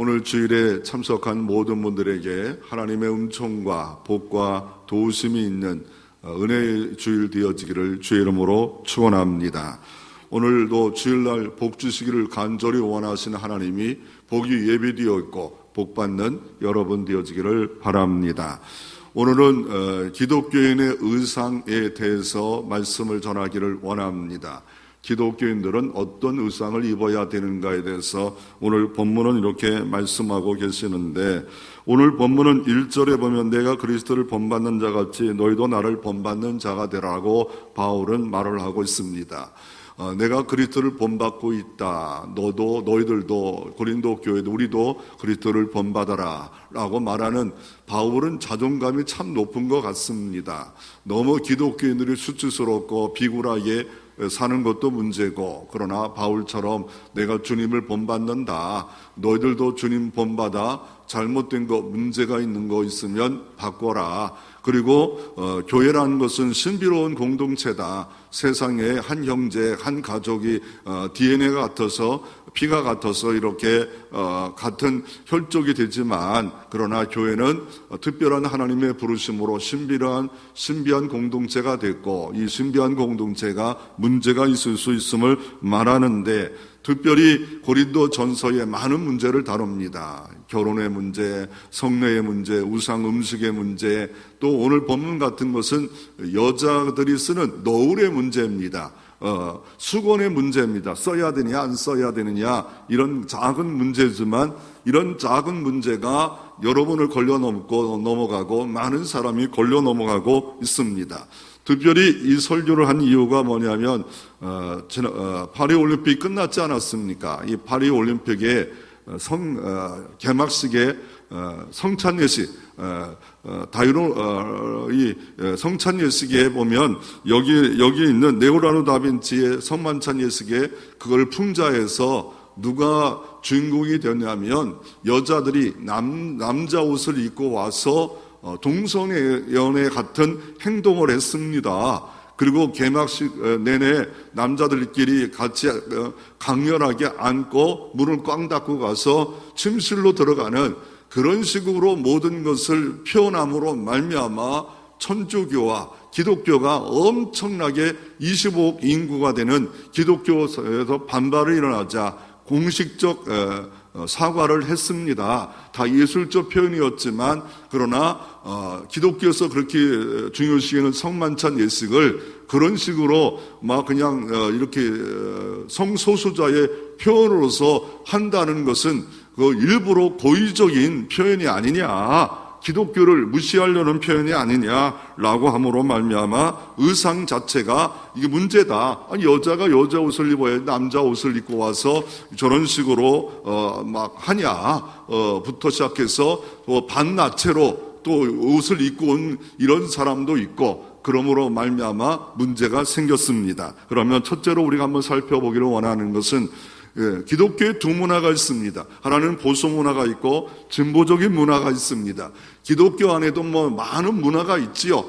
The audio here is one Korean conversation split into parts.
오늘 주일에 참석한 모든 분들에게 하나님의 은총과 복과 도우심이 있는 은혜의 주일 되어지기를 주의 이름으로 축원합니다. 오늘도 주일날 복 주시기를 간절히 원하시는 하나님이 복이 예비되어 있고 복받는 여러분 되어지기를 바랍니다. 오늘은 기독교인의 의상에 대해서 말씀을 전하기를 원합니다. 기독교인들은 어떤 의상을 입어야 되는가에 대해서 오늘 본문은 이렇게 말씀하고 계시는데, 오늘 본문은 1절에 보면 내가 그리스도를 본받는 자같이 너희도 나를 본받는 자가 되라고 바울은 말을 하고 있습니다. 내가 그리스도를 본받고 있다. 너희들도 고린도 교회도 우리도 그리스도를 본받아라 라고 말하는 바울은 자존감이 참 높은 것 같습니다. 너무 기독교인들이 수치스럽고 비굴하게 사는 것도 문제고, 그러나 바울처럼 내가 주님을 본받는다. 너희들도 주님 본받아. 잘못된 거, 문제가 있는 거 있으면 바꿔라. 그리고 교회라는 것은 신비로운 공동체다. 세상에 한 형제, 한 가족이 DNA가 같아서 피가 같아서 이렇게 같은 혈족이 되지만, 그러나 교회는 특별한 하나님의 부르심으로 신비한 공동체가 됐고, 이 신비한 공동체가 문제가 있을 수 있음을 말하는데, 특별히 고린도 전서에 많은 문제를 다룹니다. 결혼의 문제, 성례의 문제, 우상 음식의 문제, 또 오늘 본문 같은 것은 여자들이 쓰는 너울의 문제입니다. 수건의 문제입니다. 써야 되느냐 안 써야 되느냐, 이런 작은 문제지만 이런 작은 문제가 여러분을 걸려 넘어가고 많은 사람이 걸려 넘어가고 있습니다. 특별히 이 설교를 한 이유가 뭐냐면 파리올림픽 끝났지 않았습니까? 이 파리올림픽의 개막식에 성찬 예식, 이 성찬 예식에 보면 여기 있는 레오나르도 다빈치의 성만찬 예식에 그걸 풍자해서 누가 주인공이 되냐면 여자들이 남자 옷을 입고 와서 동성연애 같은 행동을 했습니다. 그리고 개막식 내내 남자들끼리 같이 강렬하게 안고 문을 꽝 닫고 가서 침실로 들어가는 그런 식으로 모든 것을 표현함으로 말미암아 천주교와 기독교가 엄청나게 25억 인구가 되는 기독교에서 반발이 일어나자 공식적 사과를 했습니다. 다 예술적 표현이었지만, 그러나 기독교에서 그렇게 중요시하는 성만찬 예식을 그런 식으로 막 그냥 이렇게 성소수자의 표현으로서 한다는 것은 그 일부러 고의적인 표현이 아니냐, 기독교를 무시하려는 표현이 아니냐라고 함으로 말미암아 의상 자체가 이게 문제다. 아니, 여자가 여자 옷을 입어야 남자 옷을 입고 와서 저런 식으로 막 하냐부터 시작해서 반나체로 또 옷을 입고 온 이런 사람도 있고, 그러므로 말미암아 문제가 생겼습니다. 그러면 첫째로 우리가 한번 살펴보기를 원하는 것은 기독교에 두 문화가 있습니다. 하나는 보수 문화가 있고 진보적인 문화가 있습니다. 기독교 안에도 많은 문화가 있지요.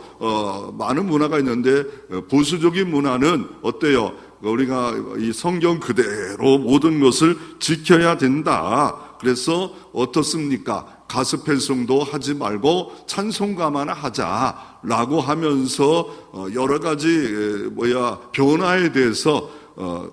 많은 문화가 있는데 보수적인 문화는 어때요? 우리가 이 성경 그대로 모든 것을 지켜야 된다. 그래서 어떻습니까? 가스펠송도 하지 말고 찬송가만 하자라고 하면서 여러 가지 변화에 대해서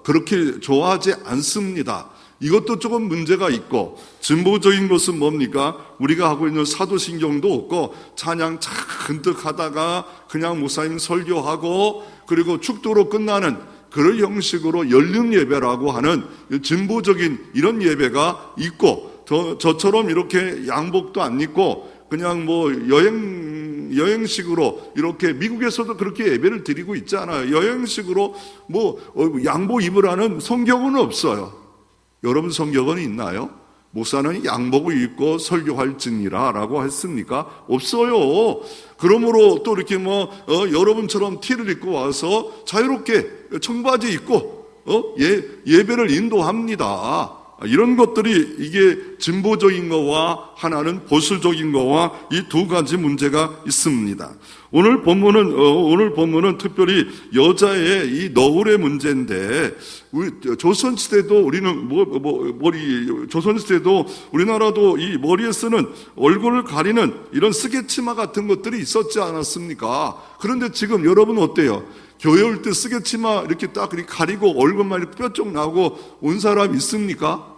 그렇게 좋아하지 않습니다. 이것도 조금 문제가 있고, 진보적인 것은 뭡니까? 우리가 하고 있는 사도신경도 없고 찬양 잔뜩 하다가 그냥 목사님 설교하고 그리고 축도로 끝나는 그런 형식으로 열린 예배라고 하는 진보적인 이런 예배가 있고, 저처럼 이렇게 양복도 안 입고 그냥 여행식으로 이렇게 미국에서도 그렇게 예배를 드리고 있잖아요. 여행식으로 양복 입으라는 성경은 없어요. 여러분 성경은 있나요? 목사는 양복을 입고 설교할지니라 라고 했습니까? 없어요. 그러므로 또 이렇게 여러분처럼 티를 입고 와서 자유롭게 청바지 입고 예배를 인도합니다. 이런 것들이 이게 진보적인 거와 하나는 보수적인 거와 이 두 가지 문제가 있습니다. 오늘 본문은 특별히 여자의 이 너울의 문제인데, 우리 조선시대도 우리는 조선시대도 우리나라도 이 머리에 쓰는 얼굴을 가리는 이런 쓰개치마 같은 것들이 있었지 않았습니까? 그런데 지금 여러분 어때요? 교회 올 때 쓰개치마 이렇게 딱 이렇게 가리고 얼굴만 이렇게 뼈쪽 나오고 온 사람 있습니까?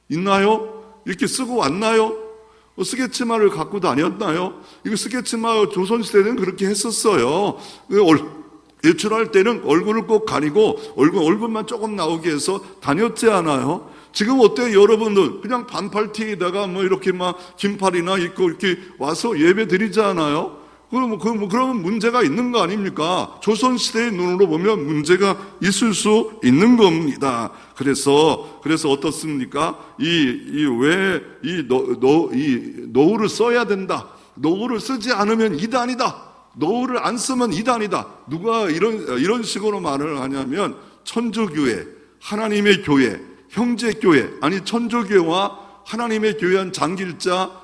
있나요? 이렇게 쓰고 왔나요? 쓰개치마를 갖고 다녔나요? 이거 쓰개치마 조선시대는 그렇게 했었어요. 외출할 때는 얼굴을 꼭 가리고 얼굴만 조금 나오게 해서 다녔지 않아요? 지금 어때요, 여러분들? 그냥 반팔티에다가 이렇게 긴팔이나 입고 이렇게 와서 예배 드리지 않아요? 그러면 문제가 있는 거 아닙니까? 조선시대의 눈으로 보면 문제가 있을 수 있는 겁니다. 그래서 어떻습니까? 노후를 써야 된다. 노후를 쓰지 않으면 이단이다. 노후를 안 쓰면 이단이다. 누가 이런 식으로 말을 하냐면, 천주교회, 하나님의 교회, 형제교회, 아니 천주교회와 하나님의 교회한 장길자,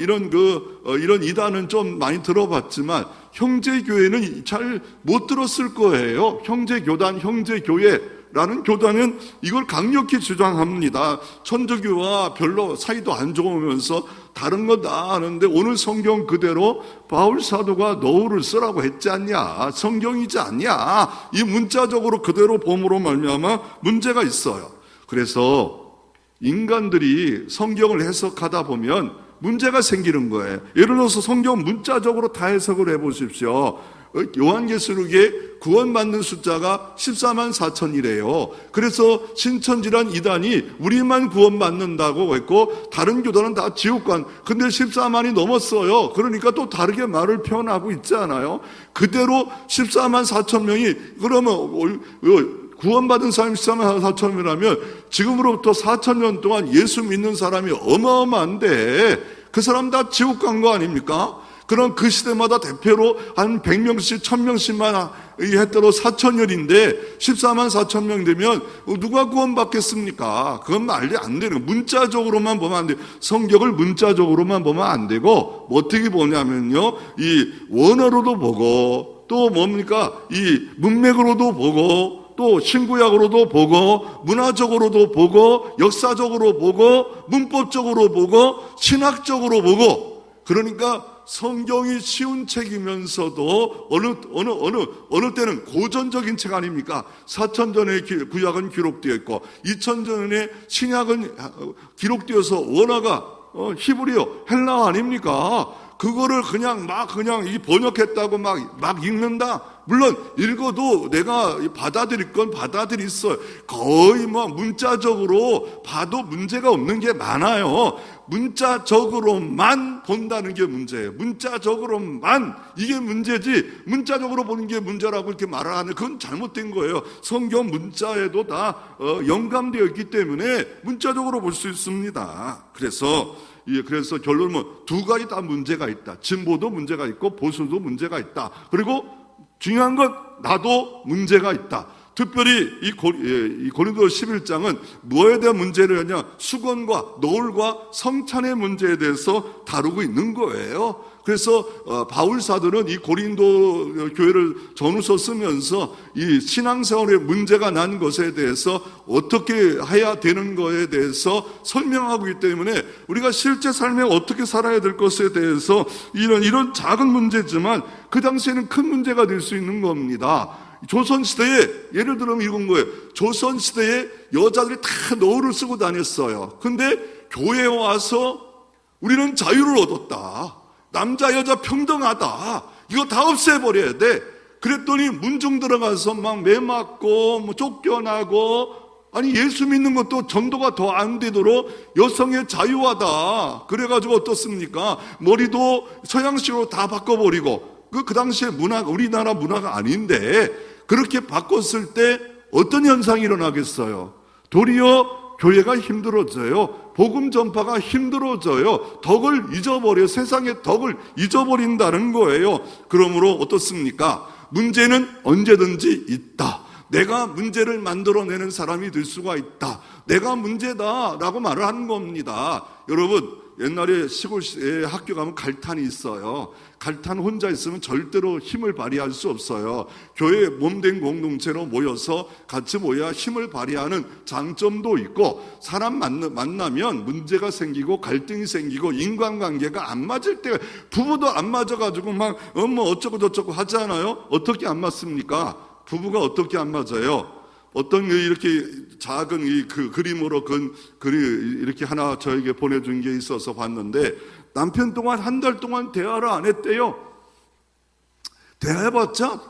이런 이단은 좀 많이 들어봤지만, 형제교회는 잘 못 들었을 거예요. 형제교단, 형제교회라는 교단은 이걸 강력히 주장합니다. 천주교와 별로 사이도 안 좋으면서 다른 거 다 아는데 오늘 성경 그대로 바울 사도가 노후를 쓰라고 했지 않냐? 성경이지 않냐? 이 문자적으로 그대로 봄으로 말미암아 문제가 있어요. 그래서 인간들이 성경을 해석하다 보면 문제가 생기는 거예요. 예를 들어서 성경 문자적으로 다 해석을 해보십시오. 요한계시록에 구원받는 숫자가 14만 4천이래요. 그래서 신천지란 이단이 우리만 구원받는다고 했고 다른 교단은 다 지옥관. 근데 14만이 넘었어요. 그러니까 또 다르게 말을 표현하고 있지 않아요? 그대로 14만 4천 명이 그러면 구원받은 사람이 14만 4천이라면 지금으로부터 4천년 동안 예수 믿는 사람이 어마어마한데 그 사람 다 지옥 간 거 아닙니까? 그럼 그 시대마다 대표로 한 100명씩 1000명씩만 했더라도 4천년인데 14만 4천 명 되면 누가 구원받겠습니까? 그건 말이 안 되는 거예요. 문자적으로만 보면 안 돼요. 성경을 문자적으로만 보면 안 되고 어떻게 보냐면요, 이 원어로도 보고 또 뭡니까? 이 문맥으로도 보고 또 신구약으로도 보고 문화적으로도 보고 역사적으로 보고 문법적으로 보고 신학적으로 보고, 그러니까 성경이 쉬운 책이면서도 어느 때는 고전적인 책 아닙니까? 4,000전의 구약은 기록되어 있고 2,000전의 신약은 기록되어서 원어가 히브리어, 헬라어 아닙니까? 그거를 그냥 이 번역했다고 막 읽는다? 물론 읽어도 내가 받아들일 건 받아들였어요. 거의 문자적으로 봐도 문제가 없는 게 많아요. 문자적으로만 본다는 게 문제예요. 문자적으로만 이게 문제지 문자적으로 보는 게 문제라고 이렇게 말을 하는, 그건 잘못된 거예요. 성경 문자에도 다 영감되어 있기 때문에 문자적으로 볼 수 있습니다. 그래서 결론은 두 가지 다 문제가 있다. 진보도 문제가 있고 보수도 문제가 있다. 그리고 중요한 건 나도 문제가 있다. 특별히 이 고린도 11장은 무엇에 대한 문제를 하냐? 수건과 노을과 성찬의 문제에 대해서 다루고 있는 거예요. 그래서 바울 사도는 이 고린도 교회를 전후서 쓰면서 이 신앙생활에 문제가 난 것에 대해서 어떻게 해야 되는 것에 대해서 설명하고 있기 때문에 우리가 실제 삶에 어떻게 살아야 될 것에 대해서 이런 작은 문제지만 그 당시에는 큰 문제가 될 수 있는 겁니다. 조선시대에 예를 들면 이런 거예요. 조선시대에 여자들이 다 노을을 쓰고 다녔어요. 근데 교회에 와서 우리는 자유를 얻었다, 남자 여자 평등하다, 이거 다 없애버려야 돼. 그랬더니 문중 들어가서 막 매맞고 쫓겨나고, 아니 예수 믿는 것도 전도가 더 안 되도록 여성의 자유하다 그래가지고 어떻습니까? 머리도 서양식으로 다 바꿔버리고, 그 당시에 문화가 우리나라 문화가 아닌데 그렇게 바꿨을 때 어떤 현상이 일어나겠어요? 도리어 교회가 힘들어져요. 복음 전파가 힘들어져요. 덕을 잊어버려, 세상의 덕을 잊어버린다는 거예요. 그러므로 어떻습니까? 문제는 언제든지 있다. 내가 문제를 만들어내는 사람이 될 수가 있다. 내가 문제다라고 말을 하는 겁니다. 여러분, 옛날에 시골에 학교 가면 갈탄이 있어요. 갈탄 혼자 있으면 절대로 힘을 발휘할 수 없어요. 교회 몸된 공동체로 모여서 같이 모여야 힘을 발휘하는 장점도 있고, 사람 만나면 문제가 생기고 갈등이 생기고 인간관계가 안 맞을 때, 부부도 안 맞아가지고 막 뭐 어쩌고 저쩌고 하잖아요. 어떻게 안 맞습니까? 부부가 어떻게 안 맞아요? 어떤 이렇게 작은 그 그림으로 이렇게 하나 저에게 보내준 게 있어서 봤는데, 남편 동안 한 달 동안 대화를 안 했대요. 대화해봤자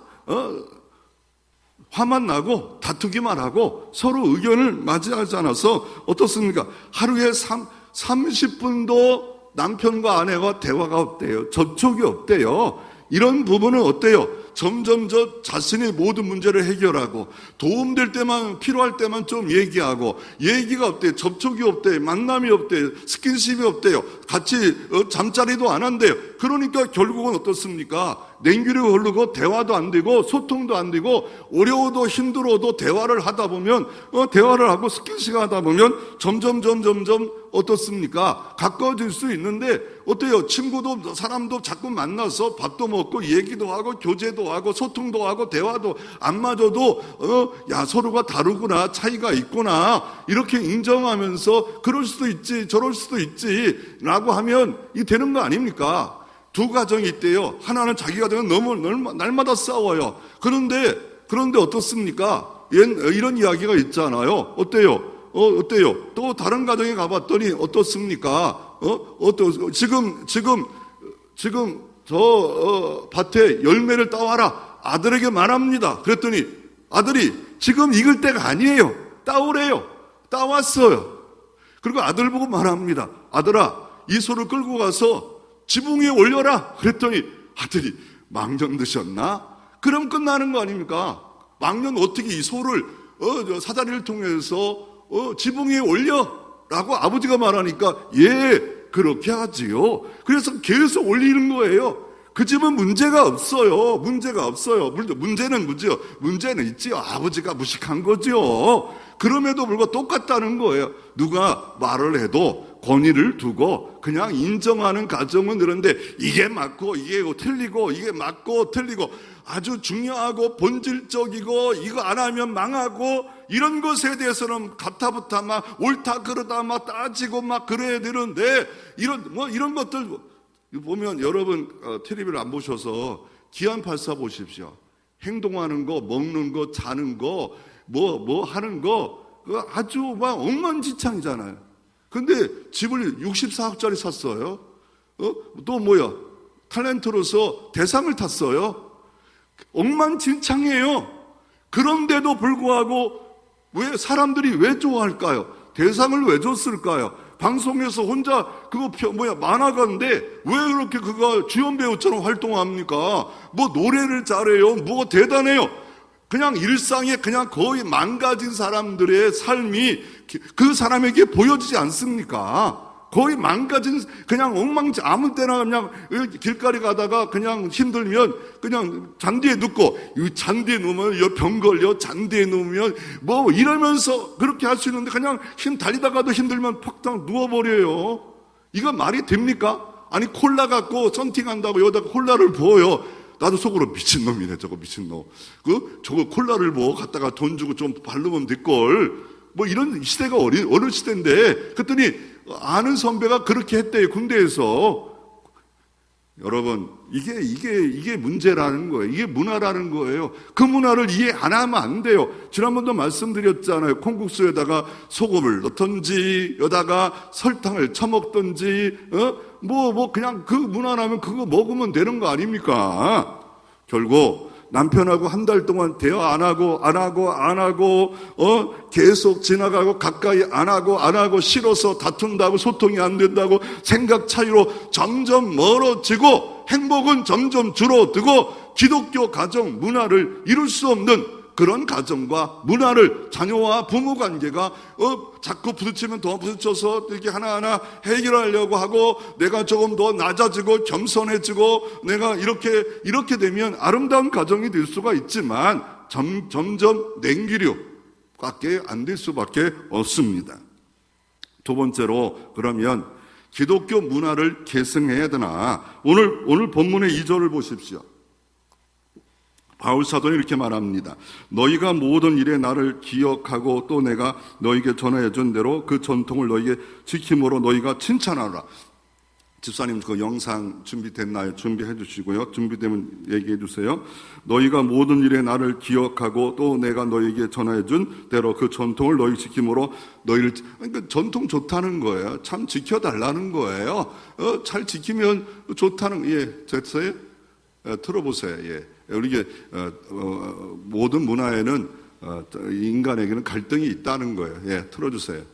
화만 나고 다투기만 하고 서로 의견을 맞이하지 않아서 어떻습니까? 하루에 30분도 남편과 아내가 대화가 없대요. 접촉이 없대요. 이런 부분은 어때요? 점점 자신의 모든 문제를 해결하고, 도움될 때만, 필요할 때만 좀 얘기하고, 얘기가 없대요. 접촉이 없대요. 만남이 없대요. 스킨십이 없대요. 같이 잠자리도 안 한대요. 그러니까 결국은 어떻습니까? 냉기를 흐르고 대화도 안 되고 소통도 안 되고, 어려워도 힘들어도 대화를 하다 보면, 대화를 하고 스킨십 하다 보면 점점 어떻습니까? 가까워질 수 있는데, 어때요? 친구도 사람도 자꾸 만나서 밥도 먹고 얘기도 하고 교제도 하고 소통도 하고 대화도 안 맞아도 야, 서로가 다르구나, 차이가 있구나, 이렇게 인정하면서 그럴 수도 있지 저럴 수도 있지 라고 하면 이 되는 거 아닙니까? 두 가정이 있대요. 하나는 자기 가정은 너무 날마다 싸워요. 그런데 어떻습니까? 이런 이야기가 있잖아요. 어때요? 또 다른 가정에 가봤더니 어떻습니까? 지금 저 밭에 열매를 따와라. 아들에게 말합니다. 그랬더니 아들이 지금 익을 때가 아니에요. 따오래요. 따왔어요. 그리고 아들 보고 말합니다. 아들아, 이 소를 끌고 가서 지붕 위에 올려라. 그랬더니 아들이 망령 드셨나? 그럼 끝나는 거 아닙니까? 망령 어떻게 이 소를 사다리를 통해서 지붕 위에 올려? 라고 아버지가 말하니까 예, 그렇게 하지요. 그래서 계속 올리는 거예요. 그 집은 문제가 없어요. 문제는 뭐죠? 문제는 있지요. 아버지가 무식한 거죠. 그럼에도 불구하고 똑같다는 거예요. 누가 말을 해도 권위를 두고 그냥 인정하는 가정은 그런데, 이게 맞고 이게 틀리고 이게 맞고 틀리고 아주 중요하고 본질적이고 이거 안 하면 망하고 이런 것에 대해서는 가타부타 막 옳다 그르다 막 따지고 막 그래야 되는데, 이런 것들 보면 여러분 텔레비를 안 보셔서 기안84 보십시오. 행동하는 거, 먹는 거, 자는 거, 뭐 하는 거 아주 막 엉망진창이잖아요. 근데 집을 64억짜리 샀어요. 또 탤런트로서 대상을 탔어요. 엉망진창이에요. 그런데도 불구하고 사람들이 왜 좋아할까요? 대상을 왜 줬을까요? 방송에서 혼자 만화가인데 왜 그렇게 그가 주연 배우처럼 활동합니까? 노래를 잘해요. 대단해요. 그냥 일상에 그냥 거의 망가진 사람들의 삶이 그 사람에게 보여지지 않습니까? 거의 망가진, 그냥 아무 때나 그냥 길거리 가다가 그냥 힘들면 그냥 잔디에 눕고, 이 잔디에 누우면 병 걸려, 잔디에 누우면 이러면서 그렇게 할 수 있는데, 그냥 달리다가도 힘들면 팍 누워버려요. 이거 말이 됩니까? 아니, 콜라 갖고 썬팅한다고 여기다가 콜라를 부어요. 나도 속으로 미친놈이네, 저거 미친놈. 저거 콜라를 갖다가 돈 주고 좀 바르면 될걸. 이런 시대가 어느 시대인데, 그랬더니 아는 선배가 그렇게 했대요, 군대에서. 여러분, 이게 문제라는 거예요. 이게 문화라는 거예요. 그 문화를 이해 안 하면 안 돼요. 지난번도 말씀드렸잖아요. 콩국수에다가 소금을 넣던지, 여다가 설탕을 쳐먹던지, 그냥 그 문화라면 그거 먹으면 되는 거 아닙니까? 결국, 남편하고 한 달 동안 대화 안 하고, 계속 지나가고, 가까이 안 하고, 싫어서 다툰다고, 소통이 안 된다고, 생각 차이로 점점 멀어지고, 행복은 점점 줄어들고, 기독교 가정 문화를 이룰 수 없는 그런 가정과 문화를, 자녀와 부모 관계가 자꾸 부딪히면 더 부딪혀서 이렇게 하나하나 해결하려고 하고, 내가 조금 더 낮아지고 겸손해지고, 내가 이렇게 되면 아름다운 가정이 될 수가 있지만, 점점 냉기류밖에 안 될 수밖에 없습니다. 두 번째로 그러면 기독교 문화를 계승해야 되나? 오늘 본문의 2절을 보십시오. 바울 사도는 이렇게 말합니다. 너희가 모든 일에 나를 기억하고 또 내가 너희에게 전하여 준 대로 그 전통을 너희에게 지킴으로 너희가 칭찬하라. 집사님 그 영상 준비됐나요? 준비해 주시고요. 준비되면 얘기해 주세요. 너희가 모든 일에 나를 기억하고 또 내가 너희에게 전하여 준 대로 그 전통을 너희 지킴으로 너희를, 그러니까 전통 좋다는 거예요. 참 지켜달라는 거예요. 잘 지키면 좋다는, 됐어요? 틀어보세요. 우리게 모든 문화에는 인간에게는 갈등이 있다는 거예요. 틀어주세요.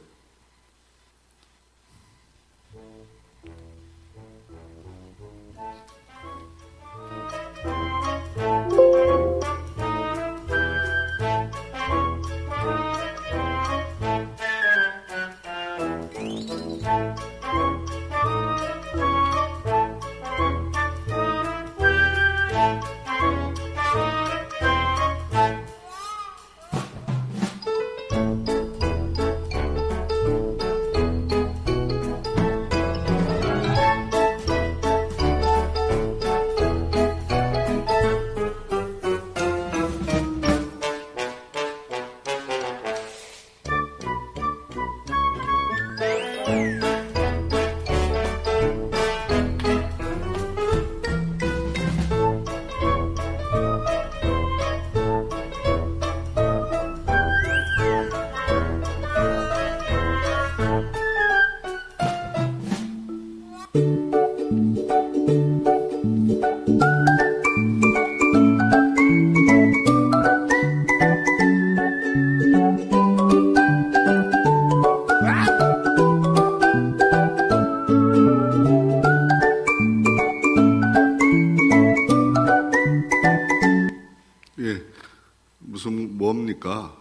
뭡니까?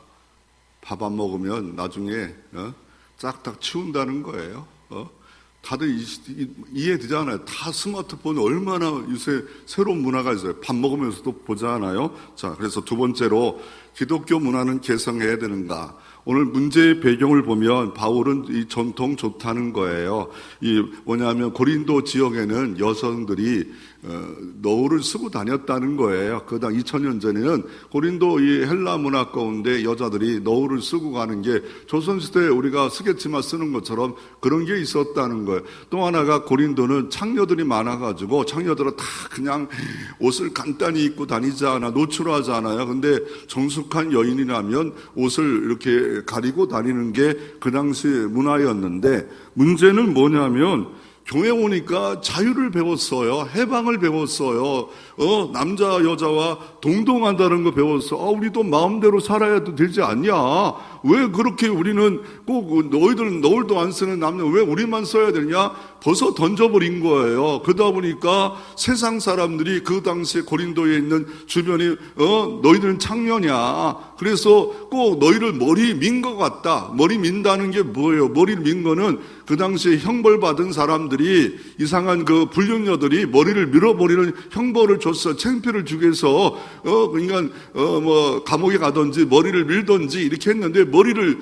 밥 안 먹으면 나중에 짝딱 치운다는 거예요. 다들 이해되잖아요. 다 스마트폰 얼마나 요새 새로운 문화가 있어요. 밥 먹으면서도 보잖아요. 자, 그래서 두 번째로 기독교 문화는 개성해야 되는가? 오늘 문제의 배경을 보면 바울은 이 전통 좋다는 거예요. 뭐냐면 고린도 지역에는 여성들이 너울을 쓰고 다녔다는 거예요. 그당 2000년 전에는 고린도 이 헬라 문화 가운데 여자들이 너울을 쓰고 가는 게 조선시대에 우리가 쓰겠지만 쓰는 것처럼 그런 게 있었다는 거예요. 또 하나가 고린도는 창녀들이 많아가지고 창녀들은 다 그냥 옷을 간단히 입고 다니지 않아, 노출하지 않아요. 근데 정숙한 여인이라면 옷을 이렇게 가리고 다니는 게 그 당시 문화였는데, 문제는 뭐냐면 교회 오니까 자유를 배웠어요. 해방을 배웠어요. 남자 여자와 동동한다는 거 배웠어. 우리도 마음대로 살아야 되지 않냐? 왜 그렇게 우리는 꼭 너희들은 너울도 안 쓰는 남녀 왜 우리만 써야 되냐? 벗어 던져버린 거예요. 그러다 보니까 세상 사람들이 그 당시에 고린도에 있는 주변이 너희들은 창녀냐? 그래서 꼭 너희를 머리 민 것 같다. 머리 민다는 게 뭐예요? 머리를 민 거는 그 당시에 형벌받은 사람들이 이상한 그 불륜녀들이 머리를 밀어버리는 형벌을 줬어. 창피를 주기 위해서 그러니까 뭐 감옥에 가든지 머리를 밀든지 이렇게 했는데, 머리를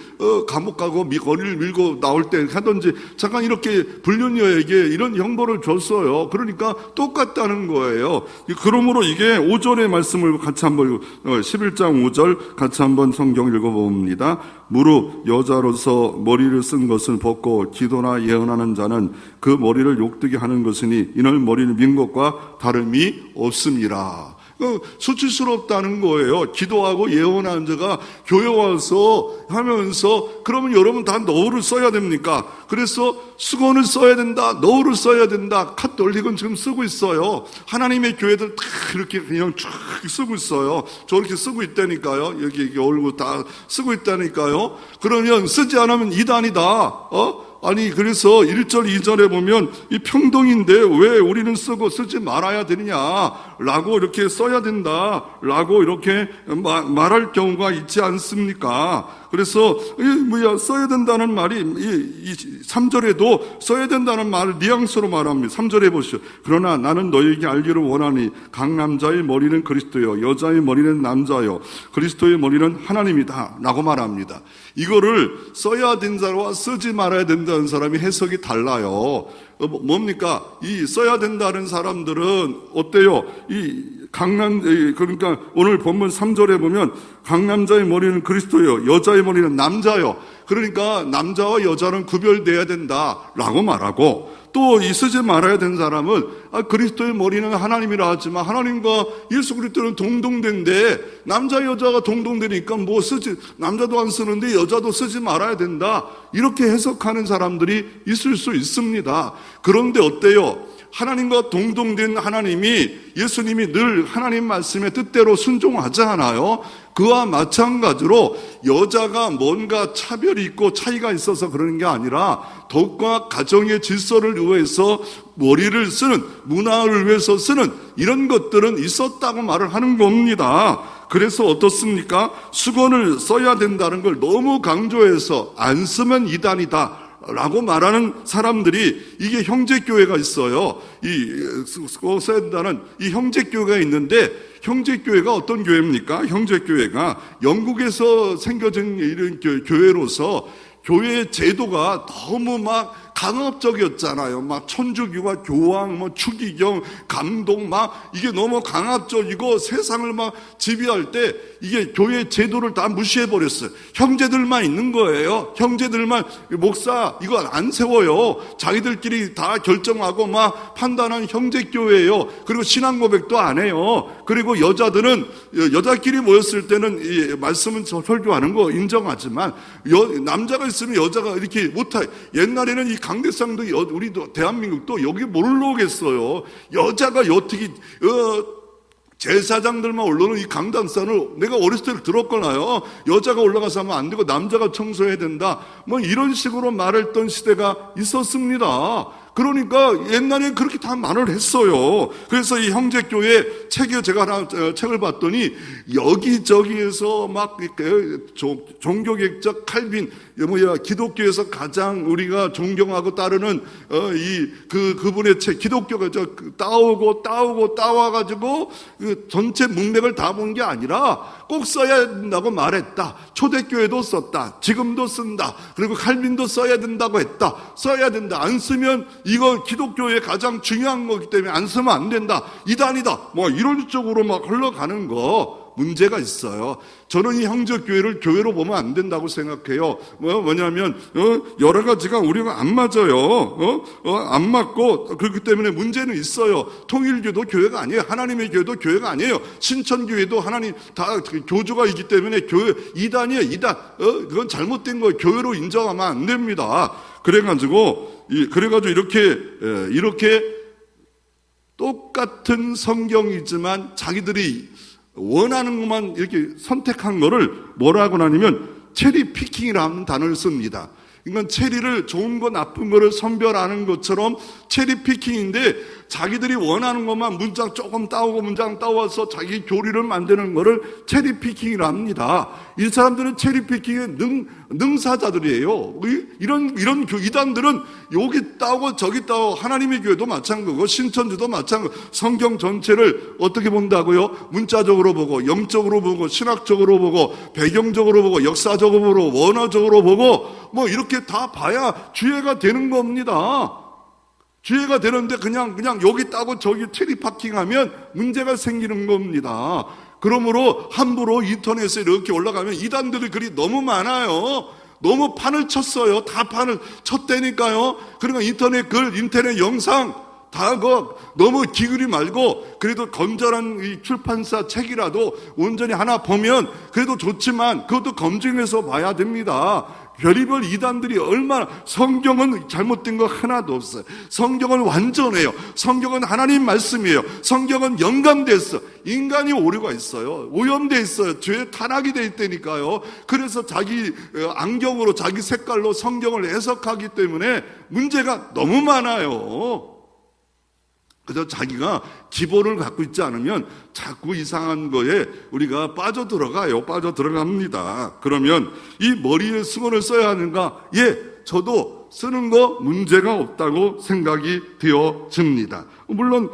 감옥 가고 머리를 밀고 나올 때 하든지 잠깐 이렇게 불륜녀에게 이런 형벌을 줬어요. 그러니까 똑같다는 거예요. 그러므로 이게 5절의 말씀을 같이 한번 11장 5절 같이 한번 성경 읽어봅니다. 무릇 여자로서 머리를 쓴 것을 벗고 기도나 예언하는 자는 그 머리를 욕되게 하는 것이니 이는 머리를 민 것과 다름이 없습니다. 수치스럽다는 거예요. 기도하고 예언하는 자가 교회 와서 하면서 그러면 여러분 다 너울을 써야 됩니까? 그래서 수건을 써야 된다, 너울을 써야 된다. 카톨릭은 지금 쓰고 있어요. 하나님의 교회들 다 이렇게 그냥 쭉 쓰고 있어요. 저렇게 쓰고 있다니까요. 여기 얼굴 다 쓰고 있다니까요. 그러면 쓰지 않으면 이단이다. 아니 그래서 1절 2절에 보면 이 평등인데 왜 우리는 쓰고 쓰지 말아야 되느냐라고 이렇게 써야 된다라고 이렇게 말할 경우가 있지 않습니까? 그래서 써야 된다는 말이 이 3절에도 써야 된다는 말을 뉘앙스로 말합니다. 3절에 보시오. 그러나 나는 너희에게 알기를 원하니 각 남자의 머리는 그리스도요 여자의 머리는 남자요 그리스도의 머리는 하나님이다 라고 말합니다. 이거를 써야 된다와 쓰지 말아야 된다는 사람이 해석이 달라요. 뭡니까? 이 써야 된다는 사람들은 어때요? 그러니까 오늘 본문 3절에 보면 각 남자의 머리는 그리스도요 여자의 머리는 남자요. 그러니까 남자와 여자는 구별돼야 된다라고 말하고, 또 이 쓰지 말아야 되는 사람은 그리스도의 머리는 하나님이라 하지만 하나님과 예수 그리스도는 동등된데 남자 여자가 동등되니까 남자도 안 쓰는데 여자도 쓰지 말아야 된다, 이렇게 해석하는 사람들이 있을 수 있습니다. 그런데 어때요? 하나님과 동등된 하나님이, 예수님이 늘 하나님 말씀의 뜻대로 순종하지 않아요? 그와 마찬가지로 여자가 뭔가 차별이 있고 차이가 있어서 그러는 게 아니라 더욱과 가정의 질서를 위해서 머리를 쓰는, 문화를 위해서 쓰는 이런 것들은 있었다고 말을 하는 겁니다. 그래서 어떻습니까? 수건을 써야 된다는 걸 너무 강조해서 안 쓰면 이단이다 라고 말하는 사람들이, 이게 형제교회가 있어요. 써야 된다는 이 형제교회가 있는데, 형제교회가 어떤 교회입니까? 형제교회가 영국에서 생겨진 이런 교회로서 교회 제도가 너무 막 강압적이었잖아요. 막 천주교와 교황, 추기경, 감독 이게 너무 강압적이고 세상을 막 지배할 때 이게 교회 제도를 다 무시해버렸어요. 형제들만 있는 거예요. 형제들만 목사 이거 안 세워요. 자기들끼리 다 결정하고 판단한 형제교회예요. 그리고 신앙 고백도 안 해요. 그리고 여자들은 여자끼리 모였을 때는 이 말씀은 설교하는 거 인정하지만 남자가 있으면 여자가 이렇게 못해. 옛날에는 이 강대상도 우리도 대한민국도 여기 모르러 오겠어요. 여자가 어떻게 제사장들만 올라오는 이 강단산을 내가 어렸을 때 들었거나요. 여자가 올라가서 하면 안 되고 남자가 청소해야 된다. 이런 식으로 말했던 시대가 있었습니다. 그러니까 옛날에 그렇게 다 말을 했어요. 그래서 이 형제교회 제가 하나 책을 봤더니 여기저기에서 종교개혁자 칼빈, 기독교에서 가장 우리가 존경하고 따르는 그분의 책, 기독교가 따와가지고 전체 문맥을 다 본 게 아니라 꼭 써야 된다고 말했다. 초대교회도 썼다. 지금도 쓴다. 그리고 칼빈도 써야 된다고 했다. 써야 된다. 안 쓰면 이거 기독교의 가장 중요한 거기 때문에 안 쓰면 안 된다. 이단이다. 이런 쪽으로 흘러가는 거 문제가 있어요. 저는 이 형제교회를 교회로 보면 안 된다고 생각해요. 뭐냐면 여러 가지가 우리가 안 맞아요. 안 맞고 그렇기 때문에 문제는 있어요. 통일교도 교회가 아니에요. 하나님의 교회도 교회가 아니에요. 신천교회도 하나님 다 교주가 있기 때문에 교회 이단이에요. 이단. 그건 잘못된 거예요. 교회로 인정하면 안 됩니다. 그래가지고 이렇게 똑같은 성경이지만 자기들이 원하는 것만 이렇게 선택한 거를 뭐라고 하냐면 체리 피킹이라는 단어를 씁니다. 그러니까 체리를 좋은 거 나쁜 거를 선별하는 것처럼 체리 피킹인데 자기들이 원하는 것만 문장 조금 따오고 문장 따와서 자기 교리를 만드는 거를 체리 피킹이라 합니다. 이 사람들은 체리 피킹의 능사자들이에요. 이런 이단들은 여기 따오고 저기 따오고, 하나님의 교회도 마찬가지고 신천지도 마찬가지고, 성경 전체를 어떻게 본다고요? 문자적으로 보고, 영적으로 보고, 신학적으로 보고, 배경적으로 보고, 역사적으로 보고, 원어적으로 보고, 이렇게 다 봐야 지혜가 되는 겁니다. 지혜가 되는데 그냥 여기 따고 저기 체리 파킹하면 문제가 생기는 겁니다. 그러므로 함부로 인터넷에 이렇게 올라가면 이단들의 글이 너무 많아요. 너무 판을 쳤어요. 다 판을 쳤다니까요. 그러니까 인터넷 글, 인터넷 영상 다 너무 기울이 말고 그래도 건전한 이 출판사 책이라도 온전히 하나 보면 그래도 좋지만 그것도 검증해서 봐야 됩니다. 별의별 이단들이 얼마나, 성경은 잘못된 거 하나도 없어요. 성경은 완전해요. 성경은 하나님 말씀이에요. 성경은 영감됐어. 인간이 오류가 있어요. 오염돼 있어요. 죄 타락이 돼 있다니까요. 그래서 자기 안경으로 자기 색깔로 성경을 해석하기 때문에 문제가 너무 많아요. 그래서 자기가 기본을 갖고 있지 않으면 자꾸 이상한 거에 우리가 빠져들어갑니다. 그러면 이 머리에 수건을 써야 하는가? 예, 저도 쓰는 거 문제가 없다고 생각이 되어집니다. 물론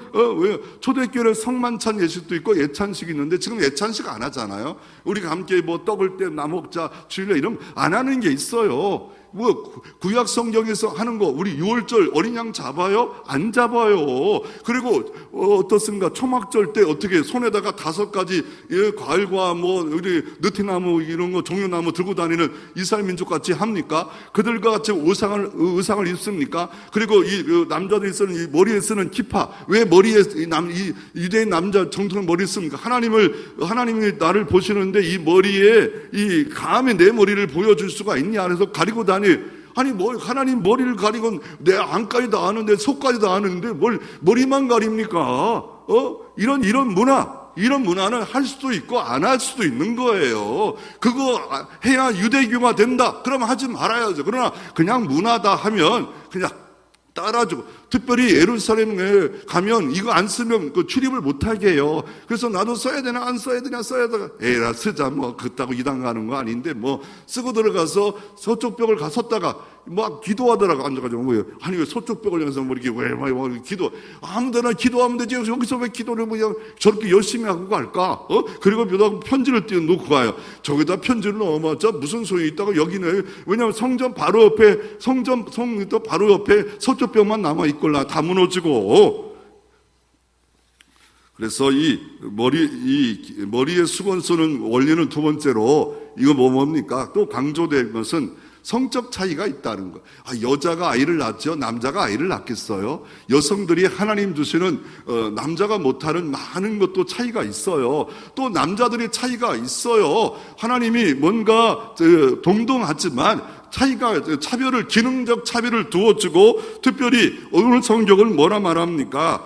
초대교회 성만찬 예식도 있고 예찬식이 있는데 지금 예찬식 안 하잖아요. 우리가 함께 뭐 떡을 떼 나먹자 주일날 이런 안 하는 게 있어요. 뭐 구약 성경에서 하는 거 우리 6월절 어린 양 잡아요? 안 잡아요. 그리고 어떻습니까? 초막절 때 어떻게 손에다가 5가지 과일과 뭐 우리 느티나무 이런 거 종려나무 들고 다니는 이스라엘 민족 같이 합니까? 그들과 같이 의상을 입습니까? 그리고 이 남자들이 쓰는 이 머리에 쓰는 키파 왜 머리에 이 유대인 남자 정통은 머리에 씁니까? 하나님이 나를 보시는데 이 머리에 이 감히 내 머리를 보여줄 수가 있냐? 그래서 가리고 아니 뭐 하나님 머리를 가리곤 내 안까지 다 아는데 속까지 다 아는데 뭘 머리만 가립니까? 이런 문화는 할 수도 있고 안 할 수도 있는 거예요. 그거 해야 유대교가 된다. 그럼 하지 말아야죠. 그러나 그냥 문화다 하면 그냥 따라주고, 특별히 예루살렘에 가면 이거 안 쓰면 그 출입을 못하게 해요. 그래서 나도 써야 되나 안 써야 되나 써야 되나 에라 쓰자 뭐 그따고 이당 가는 거 아닌데 뭐 쓰고 들어가서 서쪽 벽을 갔었다가 막 기도하더라고 앉아가지고 뭐예요? 아니 왜 서쪽 벽을 향해서 뭐 이렇게 왜 기도 아무데나 기도하면 되지 여기서 왜 기도를 그냥 저렇게 열심히 하고 갈까? 그리고 편지를 띄워놓고 가요. 저기다 편지를 넣어봤자 무슨 소용이 있다고 여기는 왜냐하면 성전 바로 옆에 성도 바로 옆에 서쪽 벽만 남아 있걸라 다 무너지고. 그래서 이 머리에 수건 쓰는 원리는 두 번째로 이거 뭡니까? 또 강조된 것은 성적 차이가 있다는 거. 여자가 아이를 낳죠. 남자가 아이를 낳겠어요. 여성들이 하나님 주시는 남자가 못하는 많은 것도 차이가 있어요. 또 남자들의 차이가 있어요. 하나님이 뭔가 동등하지만 차별을 기능적 차별을 두어주고 특별히 오늘 성경은 뭐라 말합니까?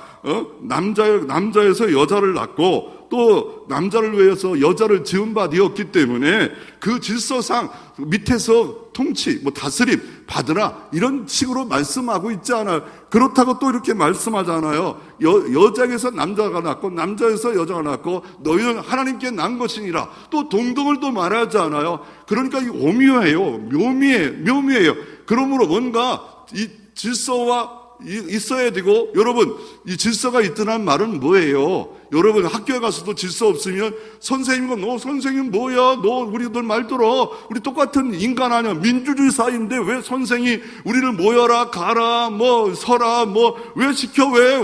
남자에서 여자를 낳고 또 남자를 위해서 여자를 지은 바 되었기 때문에 그 질서상 밑에서 통치, 다스림 받으라 이런 식으로 말씀하고 있지 않아요. 그렇다고 또 이렇게 말씀하잖아요. 여자에서 남자가 낳고 남자에서 여자가 낳고 너희는 하나님께 난 것이니라. 또 동등을 또 말하지 않아요. 그러니까 이 묘미예요. 그러므로 뭔가 이 질서와 있어야 되고, 여러분 이 질서가 있더란 말은 뭐예요? 여러분 학교에 가서도 질서 없으면 선생님과 너 선생님 뭐야? 너 우리들 말 들어. 우리 똑같은 인간 아니야. 민주주의 사회인데 왜 선생이 우리를 모여라 가라 서라 왜 시켜 왜